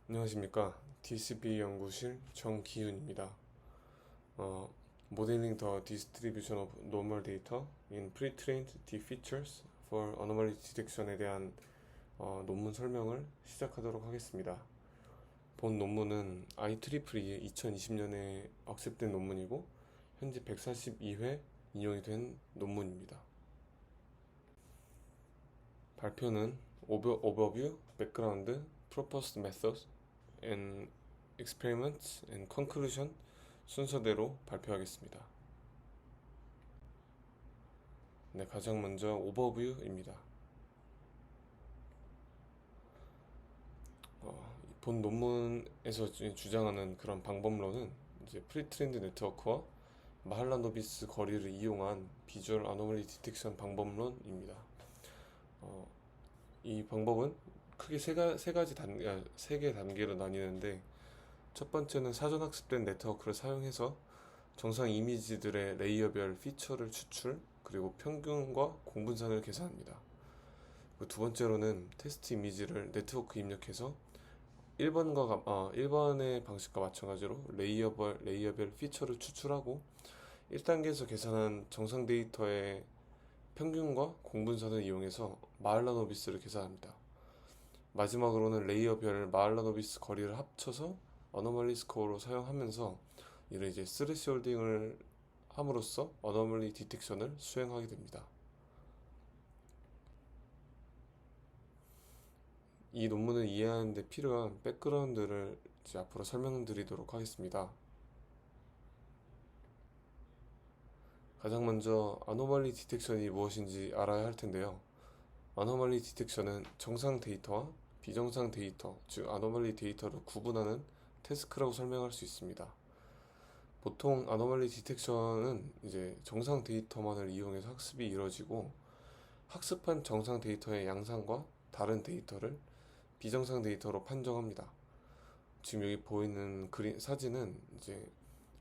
안녕하십니까. DCB 연구실 정기훈입니다. Modeling the Distribution of Normal Data in Pre-trained Deep Features for Anomaly Detection에 대한 논문 설명을 시작하도록 하겠습니다. 본 논문은 IEEE 2020년에 억셉된 논문이고 현재 142회 인용이 된 논문입니다. 발표는 Overview, Background, Proposed Methods, and Experiments and Conclusion 순서대로 발표하겠습니다. 네, 가장 먼저 오버뷰입니다. 본 논문에서 주장하는 그런 방법론은 이제 프리트렌드 네트워크와 마할라노비스 거리를 이용한 비주얼 아노멀리 디텍션 방법론입니다. 이 방법은 크게 세 개 단계로 나뉘는데, 첫 번째는 사전 학습된 네트워크를 사용해서 정상 이미지들의 레이어별 피처를 추출, 그리고 평균과 공분산을 계산합니다. 두 번째로는 테스트 이미지를 네트워크에 입력해서 1번의 방식과 마찬가지로 레이어별 피처를 추출하고 1단계에서 계산한 정상 데이터의 평균과 공분산을 이용해서 마할라노비스를 계산합니다. 마지막으로는 레이어별 마할라노비스 거리를 합쳐서 어너멀리 스코어로 사용하면서 이를 이제 스레시홀딩을 함으로써 어너멀리 디텍션을 수행하게 됩니다. 이 논문을 이해하는 데 필요한 백그라운드를 이제 앞으로 설명드리도록 하겠습니다. 가장 먼저 아노멀리 디텍션이 무엇인지 알아야 할 텐데요. 아노멀리 디텍션은 정상 데이터와 비정상 데이터, 즉 아노멀리 데이터를 구분하는 태스크라고 설명할 수 있습니다. 보통 아노멀리 디텍션은 이제 정상 데이터만을 이용해서 학습이 이루어지고, 학습한 정상 데이터의 양상과 다른 데이터를 비정상 데이터로 판정합니다. 지금 여기 보이는 사진은 이제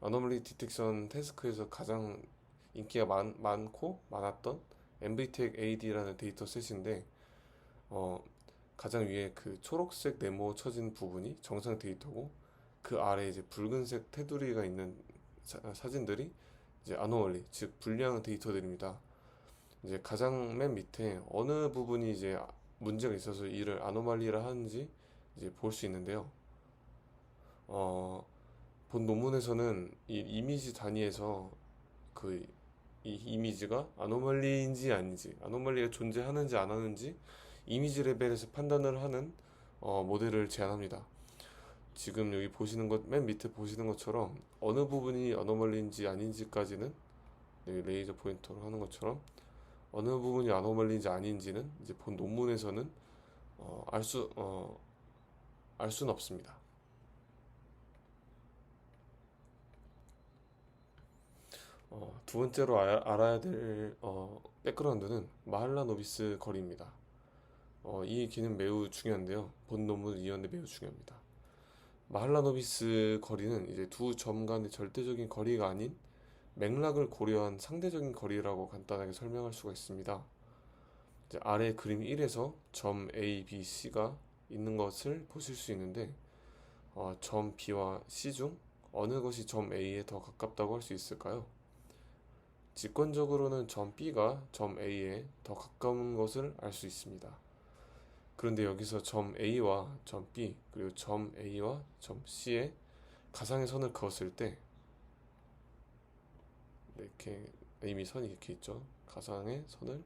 아노멀리 디텍션 태스크에서 가장 인기가 많고 많았던 MVTech AD라는 데이터 셋인데, 가장 위에 그 초록색 네모 쳐진 부분이 정상 데이터고, 그 아래 이제 붉은색 테두리가 있는 사진들이 이제 아노멀리, 즉 불량 데이터들입니다. 이제 가장 맨 밑에 어느 부분이 이제 문제가 있어서 이를 아노말리라 하는지 이제 볼 수 있는데요. 본 논문에서는 이 이미지 단위에서 이 이미지가 아노멀리인지 아닌지, 아노멀리가 존재하는지 안 하는지 이미지 레벨에서 판단을 하는 모델을 제안합니다. 지금 여기 보시는 맨 밑에 보시는 것처럼 어느 부분이 아노멀리인지 아닌지까지는, 여기 레이저 포인터로 하는 것처럼 어느 부분이 아노멀리인지 아닌지는 이제 본 논문에서는 알 수는 없습니다. 두 번째로 알아야 될 백그라운드는 마할라노비스 거리입니다. 이 기는 매우 중요한데요. 본 논문을 이해하는데 매우 중요합니다. 마할라노비스 거리는 이제 두 점 간의 절대적인 거리가 아닌 맥락을 고려한 상대적인 거리라고 간단하게 설명할 수가 있습니다. 이제 아래 그림 1에서 점 A, B, C가 있는 것을 보실 수 있는데, 점 B와 C 중 어느 것이 점 A에 더 가깝다고 할 수 있을까요? 직관적으로는 점 B가 점 A에 더 가까운 것을 알 수 있습니다. 그런데 여기서 점 A와 점 B, 그리고 점 A와 점 C에 가상의 선을 그었을 때, 이렇게 이미 선이 이렇게 있죠. 가상의 선을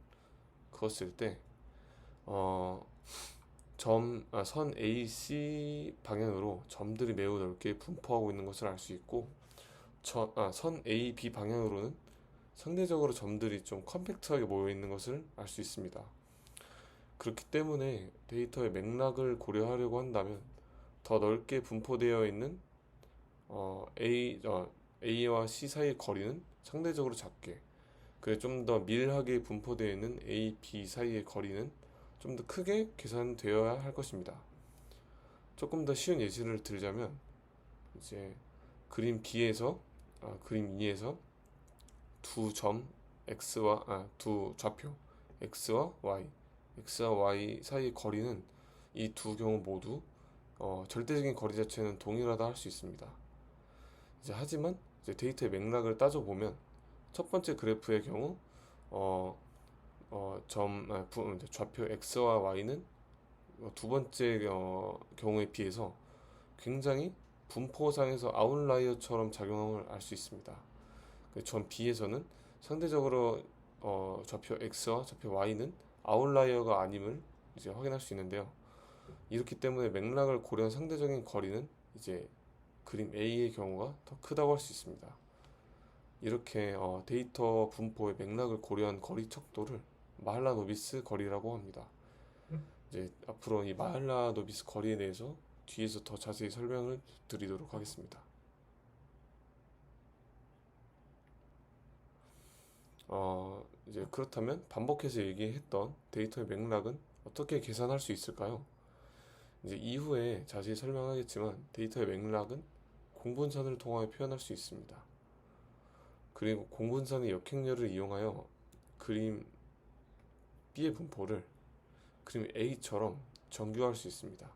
그었을 때, 선 AC 방향으로 점들이 매우 넓게 분포하고 있는 것을 알 수 있고, 선 AB 방향으로는 상대적으로 점들이 좀 컴팩트하게 모여 있는 것을 알 수 있습니다. 그렇기 때문에 데이터의 맥락을 고려하려고 한다면 더 넓게 분포되어 있는 A와 C 사이의 거리는 상대적으로 작게, 그리고 좀 더 밀하게 분포되어 있는 A, B 사이의 거리는 좀 더 크게 계산되어야 할 것입니다. 조금 더 쉬운 예시를 들자면, 이제 그림 2에서 두 좌표 X와 Y 사이의 거리는 이 두 경우 모두 절대적인 거리 자체는 동일하다 할 수 있습니다. 하지만 데이터의 맥락을 따져보면 첫 번째 그래프의 경우 어, 좌표 x와 y는 두 번째 경우에 비해서 굉장히 분포상에서 아웃라이어처럼 작용함을 알 수 있습니다. 점 B에서는 상대적으로 좌표 x와 좌표 y는 아웃라이어가 아님을 확인할 수 있는데요. 이렇기 때문에 맥락을 고려한 상대적인 거리는 그림 A의 경우가 더 크다고 할 수 있습니다. 이렇게 데이터 분포의 맥락을 고려한 거리 척도를 마할라노비스 거리라고 합니다. 앞으로 이 마할라노비스 거리에 대해서 뒤에서 더 자세히 설명을 드리도록 하겠습니다. 그렇다면 반복해서 얘기했던 데이터의 맥락은 어떻게 계산할 수 있을까요? 이후에 자세히 설명하겠지만 데이터의 맥락은 공분선을 통하여 표현할 수 있습니다. 그리고 공분선의 역행렬을 이용하여 그림 B의 분포를 그림 A처럼 정교화할 수 있습니다.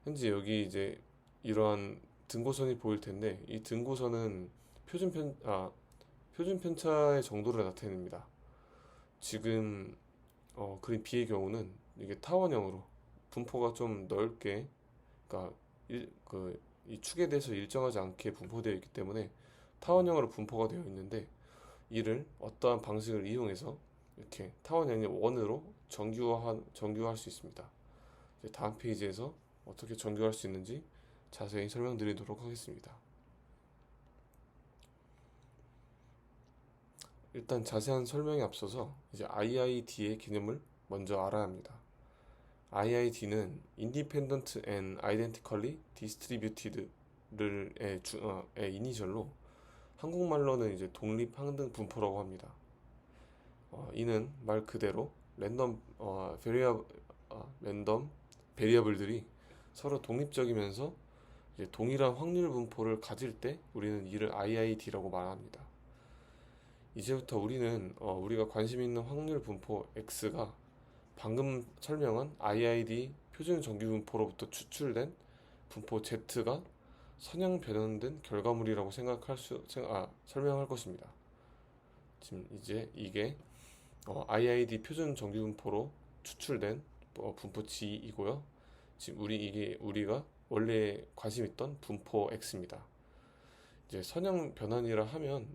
현재 여기 이러한 등고선이 보일 텐데 이 등고선은 표준 편차의 정도를 나타냅니다. 지금 그림 B의 경우는 이게 타원형으로 분포가 좀 넓게, 그러니까 이 축에 대해서 일정하지 않게 분포되어 있기 때문에 타원형으로 분포가 되어 있는데, 이를 어떠한 방식을 이용해서 이렇게 타원형의 원으로 정규화할 수 있습니다. 다음 페이지에서 어떻게 정규화할 수 있는지 자세히 설명드리도록 하겠습니다. 일단 자세한 설명에 앞서서 IID의 개념을 먼저 알아야 합니다. IID는 Independent and Identically Distributed의 이니셜로 한국말로는 독립항등 분포라고 합니다. 이는 말 그대로 랜덤 베리어블들이 서로 독립적이면서 동일한 확률 분포를 가질 때 우리는 이를 IID라고 말합니다. 이제부터 우리가 관심 있는 확률 분포 X가 방금 설명한 IID 표준 정규 분포로부터 추출된 분포 Z가 선형 변환된 결과물이라고 설명할 것입니다. 지금 이게 IID 표준 정규 분포로 추출된 분포 G이고요. 지금 우리가 원래 관심 있던 분포 X입니다. 선형 변환이라 하면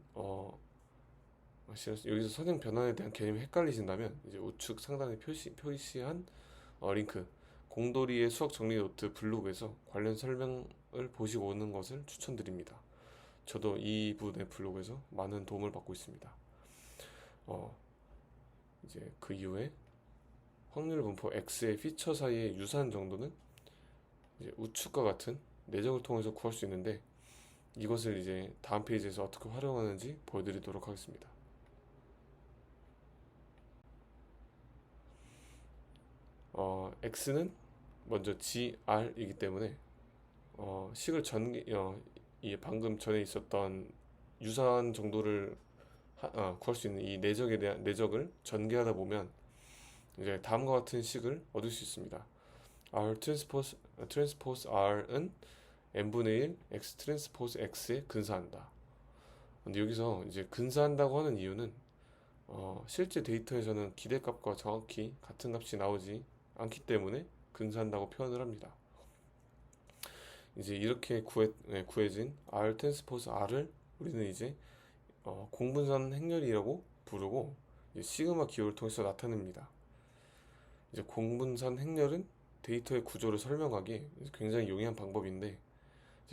여기서 선형 변환에 대한 개념이 헷갈리신다면 우측 상단에 표시한 링크 공돌이의 수학 정리 노트 블로그에서 관련 설명을 보시고 오는 것을 추천드립니다. 저도 이 분의 블로그에서 많은 도움을 받고 있습니다. 그 이후에 확률 분포 X의 피처 사이의 유사한 정도는 우측과 같은 내적을 통해서 구할 수 있는데, 이것을 다음 페이지에서 어떻게 활용하는지 보여드리도록 하겠습니다. X는 먼저 GR이기 때문에 식을 방금 전에 있었던 유사한 정도를 구할 수 있는 이 내적을 전개하다 보면 다음과 같은 식을 얻을 수 있습니다. R 트랜스포즈 R은 n분의 1 X 트랜스포즈 X에 근사한다. 근데 여기서 근사한다고 하는 이유는 실제 데이터에서는 기대값과 정확히 같은 값이 나오지 않기 때문에 근사한다고 표현을 합니다. 이렇게 구해진 R 트랜스포즈 R을 우리는 공분선 행렬이라고 부르고 시그마 기호를 통해서 나타냅니다. 공분선 행렬은 데이터의 구조를 설명하기 굉장히 용이한 방법인데,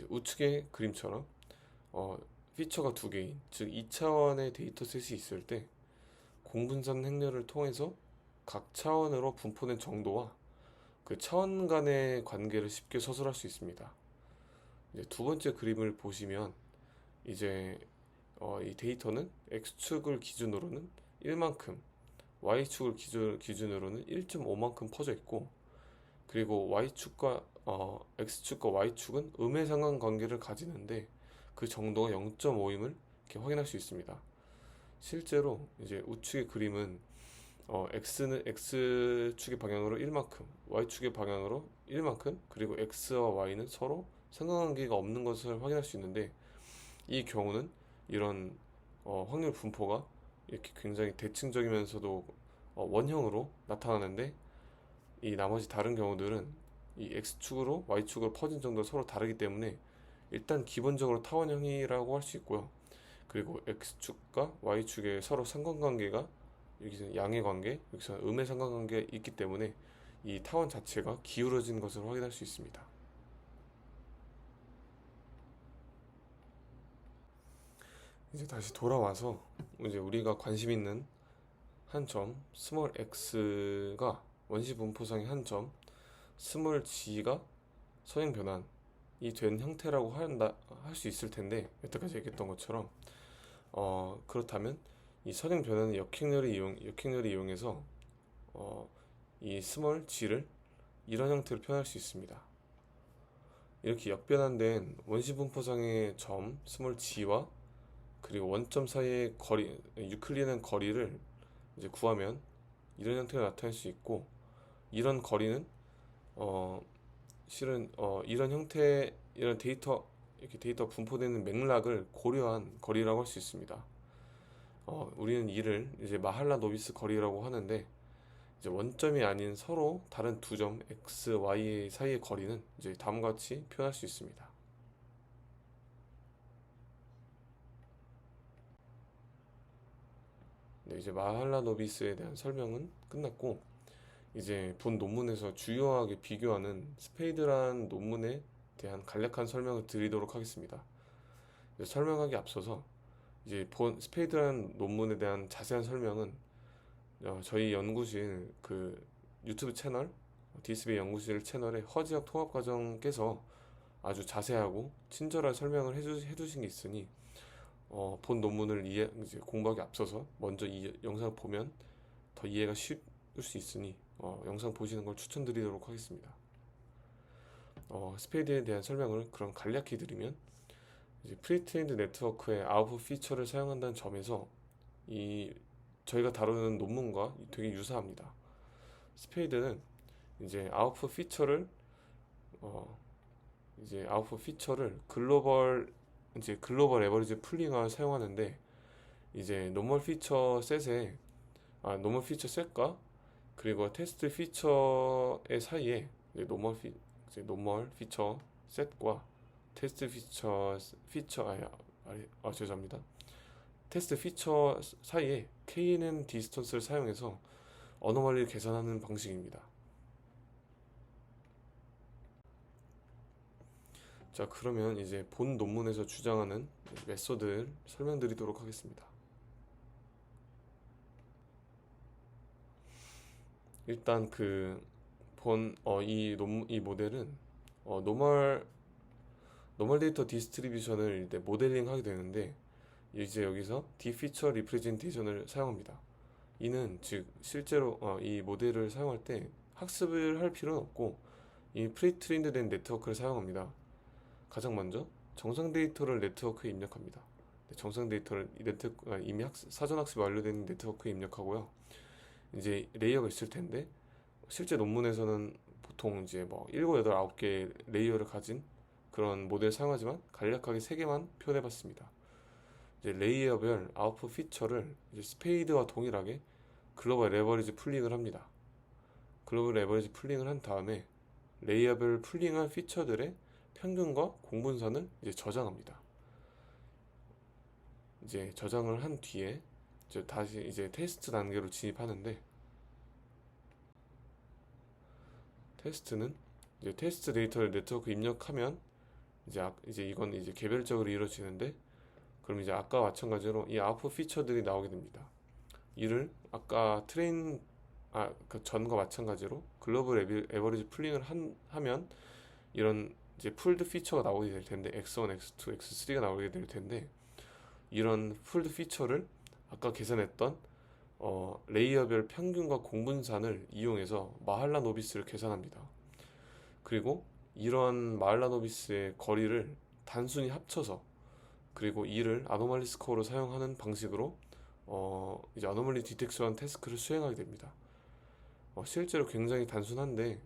우측의 그림처럼 피처가 두 개인, 즉 2차원의 데이터셋이 있을 때 공분선 행렬을 통해서 각 차원으로 분포된 정도와 그 차원 간의 관계를 쉽게 서술할 수 있습니다. 두 번째 그림을 보시면 이 데이터는 X축을 기준으로는 1만큼, Y축을 기준으로는 1.5만큼 퍼져 있고, 그리고 X축과 Y축은 음의 상관관계를 가지는데 그 정도가 0.5임을 이렇게 확인할 수 있습니다. 실제로 우측의 그림은 x는 x축의 방향으로 1만큼, y축의 방향으로 1만큼, 그리고 x와 y는 서로 상관관계가 없는 것을 확인할 수 있는데, 이 경우는 이런 확률 분포가 이렇게 굉장히 대칭적이면서도 원형으로 나타나는데, 이 나머지 다른 경우들은 이 x축으로 y축으로 퍼진 정도가 서로 다르기 때문에 일단 기본적으로 타원형이라고 할 수 있고요. 그리고 x축과 y축의 서로 상관관계가 여기서는 양의 관계, 여기서는 음의 상관관계가 있기 때문에 이 타원 자체가 기울어진 것을 확인할 수 있습니다. 이제 다시 돌아와서 이제 우리가 관심 있는 한 점, 스몰 x가 원시 분포상의 한 점, 스몰 g가 선행 변환이 된 형태라고 할 수 있을 텐데, 여태까지 얘기했던 것처럼 그렇다면 이 선행 변환의 역행렬을 이용해서 이 스몰 g를 이런 형태로 표현할 수 있습니다. 이렇게 역변환된 원시 분포상의 점 스몰 g와 그리고 원점 사이의 거리, 유클리드는 거리를 이제 구하면 이런 형태로 나타낼 수 있고, 이런 거리는 실은 이런 형태, 이런 데이터, 이렇게 데이터 분포되는 맥락을 고려한 거리라고 할 수 있습니다. 우리는 이를 이제 마할라 노비스 거리라고 하는데, 이제 원점이 아닌 서로 다른 두 점 x, y 사이의 거리는 이제 다음과 같이 표현할 수 있습니다. 네, 이제 마할라 노비스에 대한 설명은 끝났고, 이제 본 논문에서 주요하게 비교하는 스페이드란 논문에 대한 간략한 설명을 드리도록 하겠습니다. 설명하기 앞서서 이제 본 스페이드란 논문에 대한 자세한 설명은 저희 연구실 그 유튜브 채널 DSB 연구실 채널의 허지혁 통합과정께서 아주 자세하고 친절한 설명을 해주신 게 있으니 본 논문을 이제 공부하기 앞서서 먼저 이 영상을 보면 더 이해가 쉬울 수 있으니 영상 보시는 걸 추천드리도록 하겠습니다. 스페이드에 대한 설명을 그럼 간략히 드리면, 이제 프리트레인드 네트워크의 아웃풋 피처를 사용한다는 점에서 저희가 다루는 논문과 되게 유사합니다. 스페이드는 이제 아웃풋 피처를 글로벌 에버리지 풀링을 사용하는데, 이제 노멀 피처 셋과 그리고 테스트 피처의 사이에 노멀 피처 셋과 테스트 죄송합니다. 테스트 피처 사이에 KNN 디스턴스를 사용해서 어노멀리를 계산하는 방식입니다. 자, 그러면 이제 본 논문에서 주장하는 메소드를 설명드리도록 하겠습니다. 일단 이 모델은 노멀 데이터 디스트리뷰션을 이제 모델링 하게 되는데, 이제 여기서 디피처 리프레젠테이션을 사용합니다. 이는 즉 실제로 이 모델을 사용할 때 학습을 할 필요는 없고 이 프리트레인드 된 네트워크를 사용합니다. 가장 먼저 정상 데이터를 네트워크에 입력합니다. 정상 데이터를 이미 사전 학습이 완료된 네트워크에 입력하고요. 이제 레이어가 있을 텐데, 실제 논문에서는 보통 이제 7, 8, 9개 레이어를 가진 그런 모델을 사용하지만 간략하게 3개만 표현해봤습니다. 이제 레이어별 아웃풋 피처를 이제 스페이드와 동일하게 글로벌 에버리지 풀링을 합니다. 글로벌 에버리지 풀링을 한 다음에 레이어별 풀링한 피처들의 평균과 공분선을 이제 저장합니다. 이제 저장을 한 뒤에 다시 이제 테스트 단계로 진입하는데, 테스트는 이제 테스트 데이터를 네트워크에 입력하면 이제 이건 이제 개별적으로 이루어지는데, 그럼 이제 아까 마찬가지로 이 아웃풋 피처들이 나오게 됩니다. 이를 아까 그 전과 마찬가지로 글로벌 에버리지 풀링을 하면 이런 이제 풀드 피처가 나오게 될 텐데, x1, x2, x3가 나오게 될 텐데, 이런 풀드 피처를 아까 계산했던 레이어별 평균과 공분산을 이용해서 마할라 노비스를 계산합니다. 그리고 이러한 마할라 노비스의 거리를 단순히 합쳐서, 그리고 이를 아노말리 스코어로 사용하는 방식으로 이제 아노멀리 디텍션 태스크를 수행하게 됩니다. 실제로 굉장히 단순한데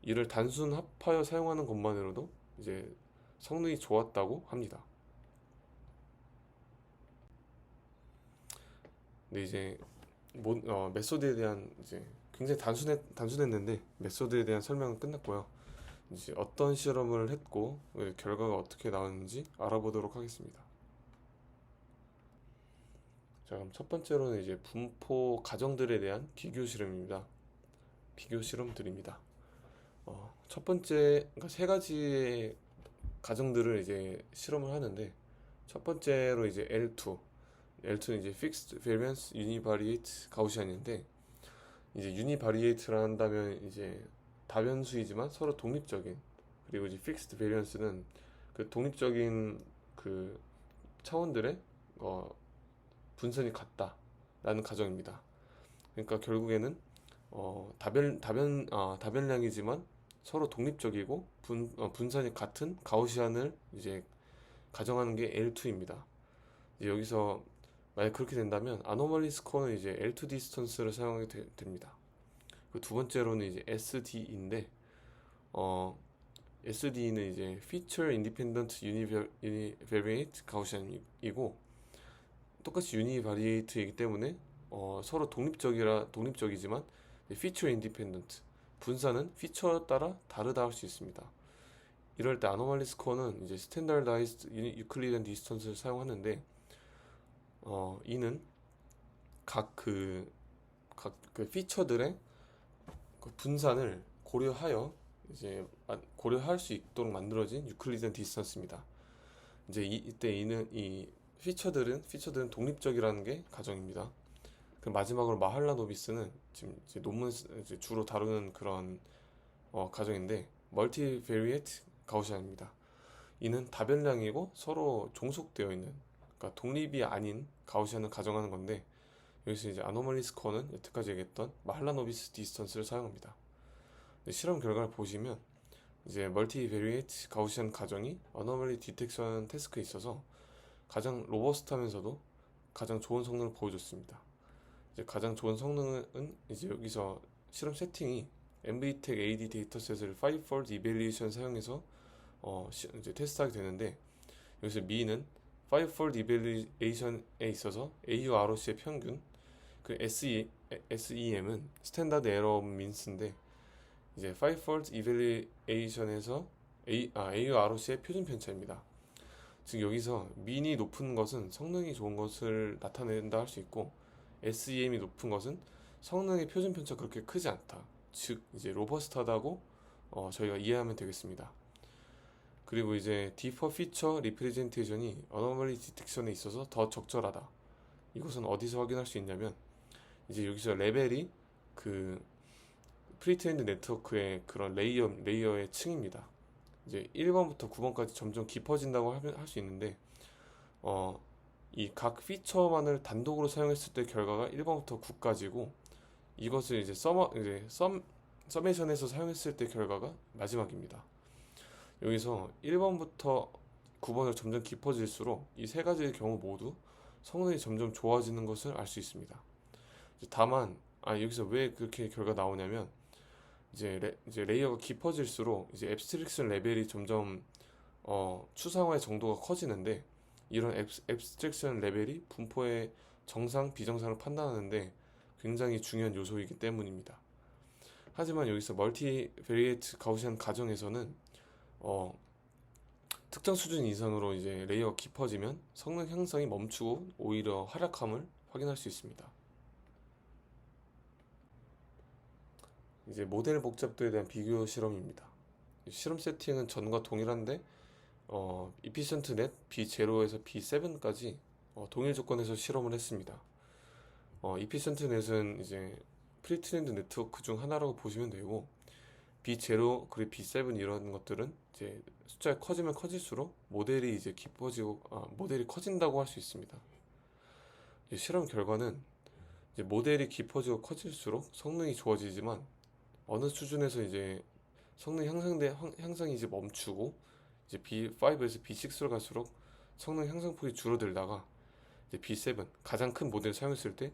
이를 단순 합하여 사용하는 것만으로도 이제 성능이 좋았다고 합니다. 근데 이제 메소드에 대한 이제 굉장히 단순했는데 메소드에 대한 설명은 끝났고요. 이제 어떤 실험을 했고 결과가 어떻게 나왔는지 알아보도록 하겠습니다. 자, 그럼 첫 번째로는 이제 분포 가정들에 대한 비교 실험입니다. 비교 실험들입니다. 첫 번째, 그러니까 세 가지의 가정들을 이제 실험을 하는데 첫 번째로 이제 L2는 이제 Fixed Variance Univariate Gaussian인데 이제 Univariate라 한다면 이제 다변수이지만 서로 독립적인 그리고 이제 Fixed Variance는 그 독립적인 그 차원들의 분선이 같다라는 가정입니다. 그러니까 결국에는 다변량이지만 서로 독립적이고 분산이 같은 가우시안을 이제 가정하는 게 L2입니다. 이제 여기서 만약 그렇게 된다면 아노멀리 스코어는 이제 L2 디스턴스를 사용하게 됩니다. 그 두 번째로는 이제 SD인데 SD는 이제 Feature Independent Univariate Gaussian이고 똑같이 Univariate이기 때문에 서로 독립적이지만 Feature Independent 분산은 피처에 따라 다르다 할 수 있습니다. 이럴 때 아노멀리 스코어는 이제 Standardized Euclidean Distance를 사용하는데 이는 각 그 피처들의 그 분산을 고려할 수 있도록 만들어진 유클리디안 디스턴스입니다. 이제 이때 이 피처들은 독립적이라는 게 가정입니다. 그 마지막으로 마할라노비스는 지금 이제 논문 이제 주로 다루는 그런 가정인데 멀티베리에이트 가우시안입니다. 이는 다변량이고 서로 종속되어 있는 그러니까 독립이 아닌 가우시안을 가정하는 건데 여기서 이제 아노멀리 스코어는 여태까지 얘기했던 마할라노비스 디스턴스를 사용합니다. 실험 결과를 보시면 이제 멀티베리에이트 가우시안 가정이 아노멀리 디텍션 태스크에 있어서 가장 로버스트하면서도 가장 좋은 성능을 보여줬습니다. 이제 가장 좋은 성능은 이제 여기서 실험 세팅이 MVTech AD 데이터셋을 5-fold evaluation 사용해서 이제 테스트하게 되는데 여기서 미는 5-fold evaluation에 있어서 AUROC의 평균 그 SEM은 스탠다드 에러 민스인데 이제 5-fold evaluation에서 AUROC의 표준 편차입니다. 즉 여기서 민이 높은 것은 성능이 좋은 것을 나타낸다 할 수 있고 SEM이 높은 것은 성능의 표준 편차가 그렇게 크지 않다. 즉 이제 로버스트하다고 저희가 이해하면 되겠습니다. 그리고 이제 디퍼 피처 리프레젠테이션이 어노멀리 디텍션에 있어서 더 적절하다. 이것은 어디서 확인할 수 있냐면 이제 여기서 레벨이 그 프리트레인드 네트워크의 그런 레이어의 층입니다. 이제 1번부터 9번까지 점점 깊어진다고 할 수 있는데 이 각 피처만을 단독으로 사용했을 때 결과가 1번부터 9까지고 이것을 이제 서메이션에서 사용했을 때 결과가 마지막입니다. 여기서 1번부터 9번을 점점 깊어질수록 이 세 가지의 경우 모두 성능이 점점 좋아지는 것을 알 수 있습니다. 다만 여기서 왜 그렇게 결과가 나오냐면 이제 레이어가 깊어질수록 이제 앱스트랙션 레벨이 점점 추상화의 정도가 커지는데 이런 앱스트랙션 레벨이 분포의 정상, 비정상을 판단하는데 굉장히 중요한 요소이기 때문입니다. 하지만 여기서 멀티베리에이트 가우시안 가정에서는 특정 수준 이상으로 이제 레이어가 깊어지면 성능 향상이 멈추고 오히려 하락함을 확인할 수 있습니다. 이제 모델 복잡도에 대한 비교 실험입니다. 실험 세팅은 전과 동일한데 이피션트 넷 B0에서 B7까지 동일 조건에서 실험을 했습니다. 이피션트 넷은 이제 프리트렌드 네트워크 중 하나라고 보시면 되고 B0 그리고 B7 이런 것들은 이제 숫자가 커지면 커질수록 모델이 이제 깊어지고 모델이 커진다고 할 수 있습니다. 실험 결과는 이제 모델이 깊어지고 커질수록 성능이 좋아지지만 어느 수준에서 이제 성능 향상이 이제 멈추고 이제 B5에서 B6로 갈수록 성능 향상폭이 줄어들다가 이제 B7 가장 큰 모델을 사용했을 때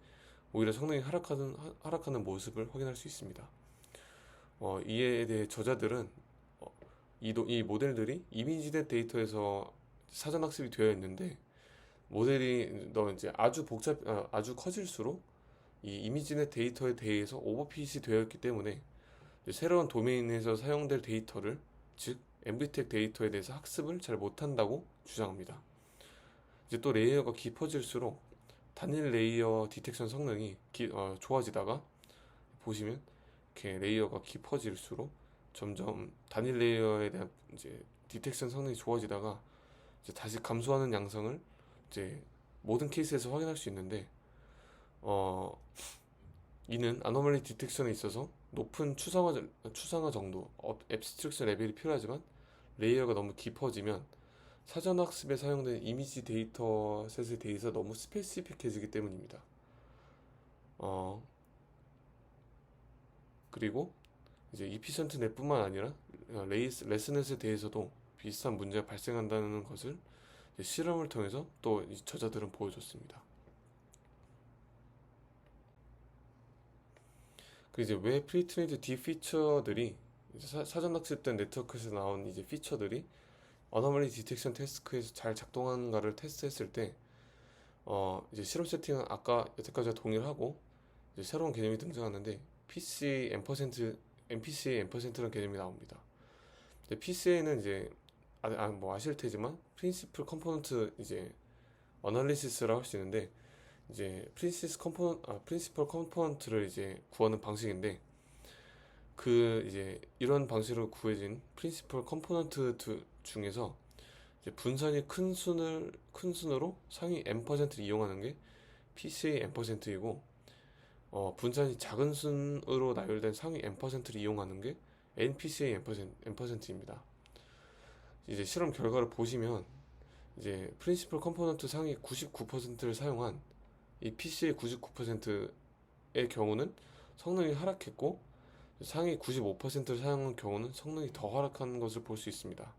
오히려 성능이 하락하는 모습을 확인할 수 있습니다. 이에 대해 저자들은 이 모델들이 이미지넷 데이터에서 사전 학습이 되어 있는데 모델이 이제 아주 커질수록 이 이미지넷 데이터에 대해서 오버핏이 되어 있기 때문에 새로운 도메인에서 사용될 데이터를, 즉 MVTech 데이터에 대해서 학습을 잘 못한다고 주장합니다. 이제 또 레이어가 깊어질수록 단일 레이어 디텍션 성능이 좋아지다가 보시면 이렇게 레이어가 깊어질수록 점점 단일 레이어에 대한 이제 디텍션 성능이 좋아지다가 이제 다시 감소하는 양상을 이제 모든 케이스에서 확인할 수 있는데 이는 아노멀리 디텍션에 있어서 높은 추상화 정도, 앱스트랙션 레벨이 필요하지만 레이어가 너무 깊어지면 사전 학습에 사용된 이미지 데이터셋에 대해서 너무 스페시픽해지기 때문입니다. 그리고 이제 이피션트 넷뿐만 아니라 레스넷에 대해서도 비슷한 문제가 발생한다는 것을 실험을 통해서 또 이 저자들은 보여줬습니다. 그 이제 왜 프리트레인드 D 피처들이 사전 학습된 네트워크에서 나온 이제 피처들이 어너멀리 디텍션 태스크에서 잘 작동하는가를 테스트했을 때 이제 실험 세팅은 아까 여태까지와 동일하고 이제 새로운 개념이 등장하는데 PCA MPCA%라는 개념이 나옵니다. PCA는 이제 뭐 아실 테지만 프린시플 컴포넌트 이제 어널리시스라고 할 수 있는데 이제 프린시플 컴포넌트를 이제 구하는 방식인데 그 이제 이런 방식으로 구해진 프린시플 컴포넌트 중에서 이제 분산이 큰 순으로 상위 n%를 이용하는 게 PCA n%이고 분산이 작은 순으로 나열된 상위 n%를 이용하는 게 NPCA n%입니다. 이제 실험 결과를 보시면 이제 프린시플 컴포넌트 상위 99%를 사용한 이 PCA 99%의 경우는 성능이 하락했고 상위 95%를 사용한 경우는 성능이 더 하락한 것을 볼 수 있습니다.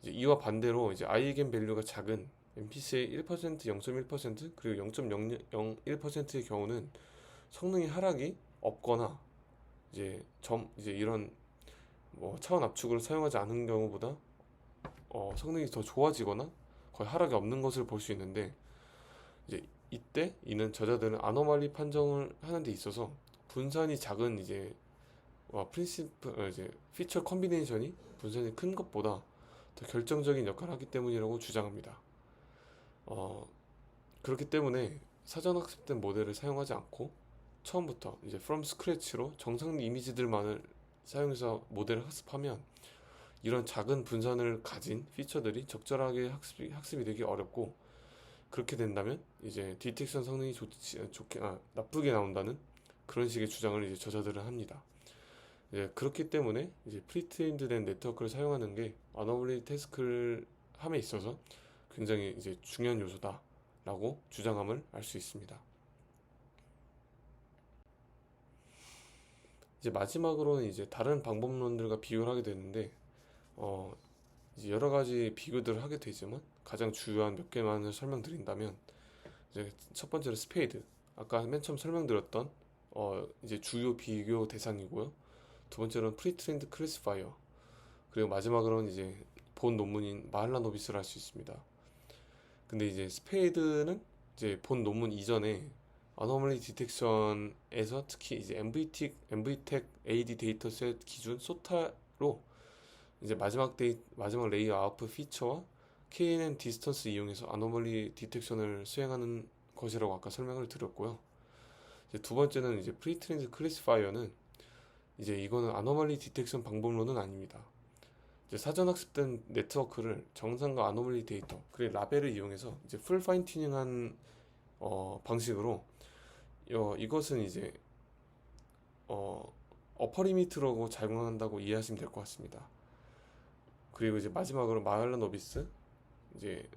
이제 이와 반대로 이제 아이겐 밸류가 작은 MPCA 1%, 0.1% 그리고 0.001%의 경우는 성능이 하락이 없거나 이제 이런 뭐 차원 압축을 사용하지 않은 경우보다 성능이 더 좋아지거나 거의 하락이 없는 것을 볼 수 있는데 이제 이때 이는 저자들은 아노말리 판정을 하는 데 있어서 분산이 작은 이제 피처 컴비네이션이 분산이 큰 것보다 더 결정적인 역할을 하기 때문이라고 주장합니다. 그렇기 때문에 사전 학습된 모델을 사용하지 않고 처음부터 이제 from scratch로 정상 이미지들만을 사용해서 모델을 학습하면 이런 작은 분산을 가진 피처들이 적절하게 학습이 되기 어렵고 그렇게 된다면 이제 디텍션 성능이 나쁘게 나온다는 그런 식의 주장을 이제 저자들은 합니다. 이제 그렇기 때문에 이제 프리트레인드된 네트워크를 사용하는 게 어너멀리 태스크를 함에 있어서 굉장히 이제 중요한 요소다라고 주장함을 알 수 있습니다. 이제 마지막으로는 이제 다른 방법론들과 비교를 하게 되는데 이제 여러 가지 비교들을 하게 되지만 가장 주요한 몇 개만을 설명드린다면 이제 첫 번째로 스페이드 아까 맨 처음 설명드렸던 이제 주요 비교 대상이고요. 두 번째로는 프리트레인드 클래시파이어 그리고 마지막으로는 이제 본 논문인 마할라노비스를 할 수 있습니다. 근데 이제 스페이드는 이제 본 논문 이전에 아노멀리 디텍션에서 특히 이제 MVTech AD 데이터셋 기준 소타로 이제 마지막 레이어 아웃풋 피처와 KNN 디스턴스 이용해서 아노멀리 디텍션을 수행하는 것이라고 아까 설명을 드렸고요. 이제 두 번째는 이제 프리트레인드 클래시파이어는 이제 이거는 아노멀리 디텍션 방법론은 아닙니다. 이제 사전 학습된 네트워크를 정상과 아노멀리 데이터 그리고 라벨을 이용해서 이제 풀 파인 튜닝한 방식으로 이것은 이제 어퍼 리미트라고 작용한다고 이해하시면 될 것 같습니다. 그리고 이제 마지막으로 마할라노비스 이제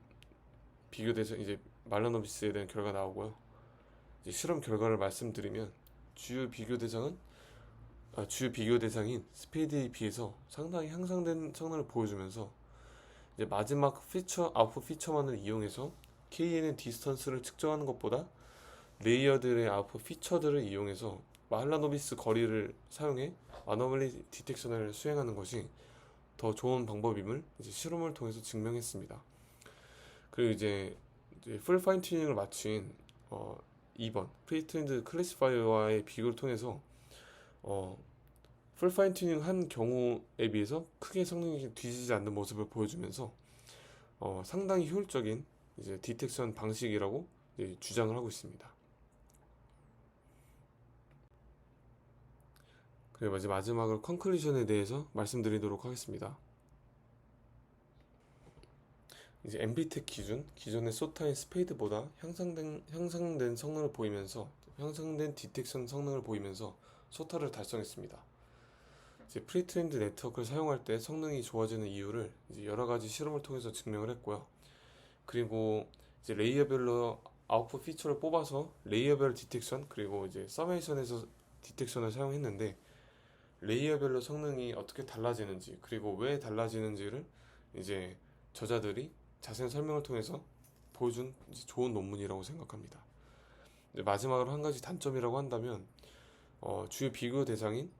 비교돼서 이제 말라노비스에 대한 결과 나오고요. 이제 실험 결과를 말씀드리면 주요 비교 대상인 스페이드에 비해서 상당히 향상된 성능을 보여주면서 이제 마지막 아웃풋 피처만을 이용해서 KNN 디스턴스를 측정하는 것보다 레이어들의 아웃풋 피처들을 이용해서 마할라노비스 거리를 사용해 아노멀리 디텍션을 수행하는 것이 더 좋은 방법임을 이제 실험을 통해서 증명했습니다. 그리고 이제 풀 파인 튜닝을 마친 2번 프리트렌드 클래시파이어와의 비교를 통해서 풀 파인 튜닝 한 경우에 비해서 크게 성능이 뒤지지 않는 모습을 보여주면서 상당히 효율적인 이제 디텍션 방식이라고 이제 주장을 하고 있습니다. 그리고 이제 마지막으로 컨클루션에 대해서 말씀드리도록 하겠습니다. 이제 엠비텍 기존의 소타인 스페이드보다 향상된 성능을 보이면서 향상된 디텍션 성능을 보이면서 소타를 달성했습니다. 이제 프리트렌드 네트워크를 사용할 때 성능이 좋아지는 이유를 이제 여러 가지 실험을 통해서 증명을 했고요. 그리고 이제 레이어별로 아웃풋 피처를 뽑아서 레이어별 디텍션 그리고 이제 서메이션에서 디텍션을 사용했는데 레이어별로 성능이 어떻게 달라지는지 그리고 왜 달라지는지를 이제 저자들이 자세한 설명을 통해서 보여준 좋은 논문이라고 생각합니다. 마지막으로 한 가지 단점이라고 한다면 주요 비교 대상인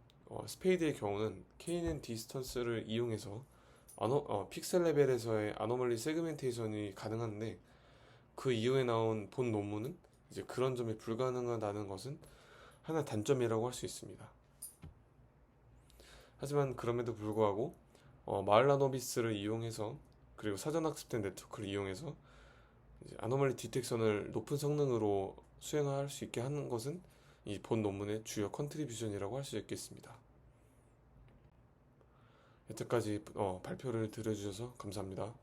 스페이드의 경우는 KNN 디스턴스를 이용해서 픽셀 레벨에서의 아노멀리 세그멘테이션이 가능한데 그 이후에 나온 본 논문은 이제 그런 점이 불가능하다는 것은 하나 단점이라고 할 수 있습니다. 하지만 그럼에도 불구하고 마할라노비스를 이용해서 그리고 사전학습된 네트워크를 이용해서 이제 아노멀리 디텍션을 높은 성능으로 수행할 수 있게 하는 것은 이 본 논문의 주요 컨트리뷰션이라고 할 수 있겠습니다. 여태까지 발표를 들어주셔서 감사합니다.